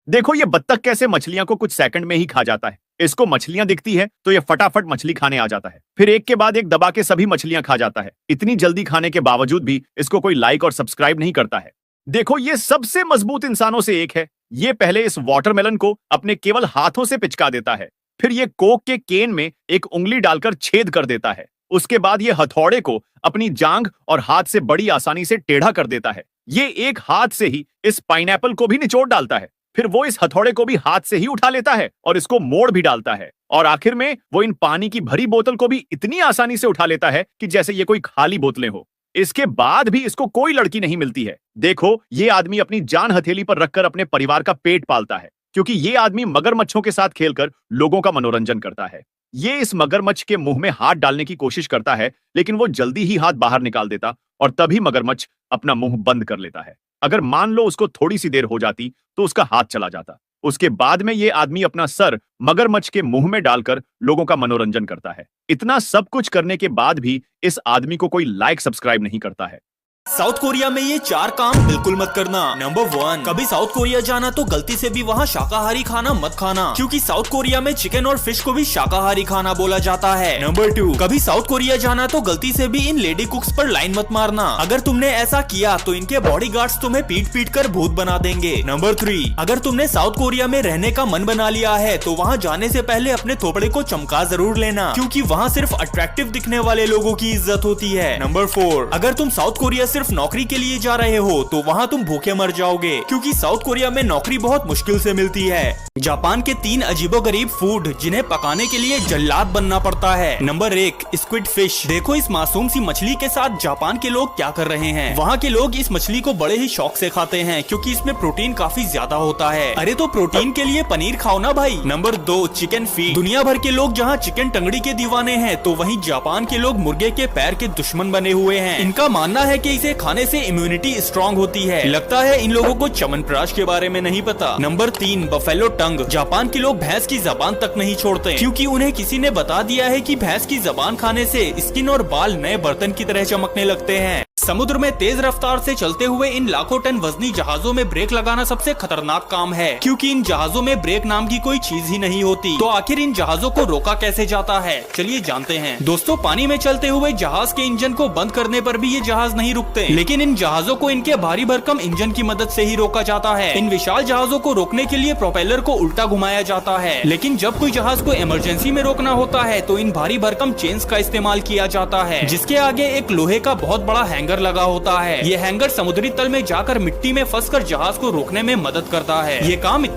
देखो ये बत्तख कैसे मछलियां को कुछ सेकंड में ही खा जाता है। इसको मछलियां दिखती है तो ये फटाफट मछली खाने आ जाता है, फिर एक के बाद एक दबा के सभी मछलियां खा जाता है। इतनी जल्दी खाने के बावजूद भी इसको कोई लाइक और सब्सक्राइब नहीं करता है। देखो ये सबसे मजबूत इंसानों से एक है। ये पहले इस वाटरमेलन को अपने केवल हाथों से पिचका देता है, फिर ये कोक के केन में एक उंगली डालकर छेद कर देता है। उसके बाद ये हथौड़े को अपनी जांघ और हाथ से बड़ी आसानी से टेढ़ा कर देता है। ये एक हाथ से ही इस पाइनएप्पल को भी निचोड़ डालता है, फिर वो इस हथौड़े को भी हाथ से ही उठा लेता है और इसको मोड़ भी डालता है, और आखिर में वो इन पानी की भरी बोतल को भी इतनी आसानी से उठा लेता है कि जैसे ये कोई खाली बोतलें हो। इसके बाद भी इसको कोई लड़की नहीं मिलती है। देखो ये आदमी अपनी जान हथेली पर रखकर अपने परिवार का पेट पालता है, क्योंकि ये आदमी मगरमच्छों के साथ खेलकर लोगों का मनोरंजन करता है। ये इस मगरमच्छ के मुंह में हाथ डालने की कोशिश करता है, लेकिन वो जल्दी ही हाथ बाहर निकाल देता और तभी मगरमच्छ अपना मुंह बंद कर लेता है। अगर मान लो उसको थोड़ी सी देर हो जाती तो उसका हाथ चला जाता। उसके बाद में ये आदमी अपना सर मगरमच्छ के मुंह में डालकर लोगों का मनोरंजन करता है। इतना सब कुछ करने के बाद भी इस आदमी को कोई लाइक सब्सक्राइब नहीं करता है। साउथ कोरिया में ये 4 काम बिल्कुल मत करना। नंबर 1, कभी साउथ कोरिया जाना तो गलती से भी वहाँ शाकाहारी खाना मत खाना, क्योंकि साउथ कोरिया में चिकन और फिश को भी शाकाहारी खाना बोला जाता है। नंबर 2, कभी साउथ कोरिया जाना तो गलती से भी इन लेडी कुक्स पर लाइन मत मारना। अगर तुमने ऐसा किया तो इनके बॉडीगार्ड्स तुम्हें पीट पीट कर भूत बना देंगे। नंबर 3, अगर तुमने साउथ कोरिया में रहने का मन बना लिया है तो वहाँ जाने से पहले अपने थोपड़े को चमका जरूर लेना, क्योंकि वहाँ सिर्फ अट्रैक्टिव दिखने वाले लोगों की इज्जत होती है। नंबर 4, अगर तुम साउथ कोरिया सिर्फ नौकरी के लिए जा रहे हो तो वहाँ तुम भूखे मर जाओगे, क्योंकि साउथ कोरिया में नौकरी बहुत मुश्किल से मिलती है। जापान के 3 अजीबोगरीब फूड जिन्हें पकाने के लिए जल्लाद बनना पड़ता है। Number 1, squid fish. देखो इस मासूम सी मछली के साथ जापान के लोग क्या कर रहे हैं। वहाँ के लोग इस मछली को बड़े ही शौक से खाते हैं, क्योंकि इसमें प्रोटीन काफी ज्यादा होता है। अरे तो प्रोटीन के लिए पनीर खाओ ना भाई। Number 2, chicken feet. दुनिया भर के लोग जहाँ चिकन टंगड़ी के दीवाने हैं, तो वहीं जापान के लोग मुर्गे के पैर के दुश्मन बने हुए हैं। इनका मानना है कि इसे खाने से इम्यूनिटी स्ट्रॉन्ग होती है। लगता है इन लोगों को च्यवनप्राश के बारे में नहीं पता। नंबर 3, बफेलो टंग। जापान के लोग भैंस की जबान तक नहीं छोड़ते, क्योंकि उन्हें किसी ने बता दिया है कि भैंस की जबान खाने से स्किन और बाल नए बर्तन की तरह चमकने लगते हैं। समुद्र में तेज रफ्तार से चलते हुए इन लाखों टन वजनी जहाजों में ब्रेक लगाना सबसे खतरनाक काम है, क्योंकि इन जहाजों में ब्रेक नाम की कोई चीज ही नहीं होती। तो आखिर इन जहाजों को रोका कैसे जाता है, चलिए जानते हैं। दोस्तों, पानी में चलते हुए जहाज के इंजन को बंद करने पर भी ये जहाज नहीं रुकते, लेकिन इन जहाजों को इनके भारी भरकम इंजन की मदद से ही रोका जाता है। इन विशाल जहाजों को रोकने के लिए प्रोपेलर को उल्टा घुमाया जाता है, लेकिन जब कोई जहाज को इमरजेंसी में रोकना होता है तो इन भारी भरकम चेन्स का इस्तेमाल किया जाता है, जिसके आगे एक लोहे का बहुत बड़ा हैंगर लगा होता है। ये हैंगर समुद्री तल में जाकर मिट्टी में फंसकर जहाज को रोकने में मदद करता है। ये काम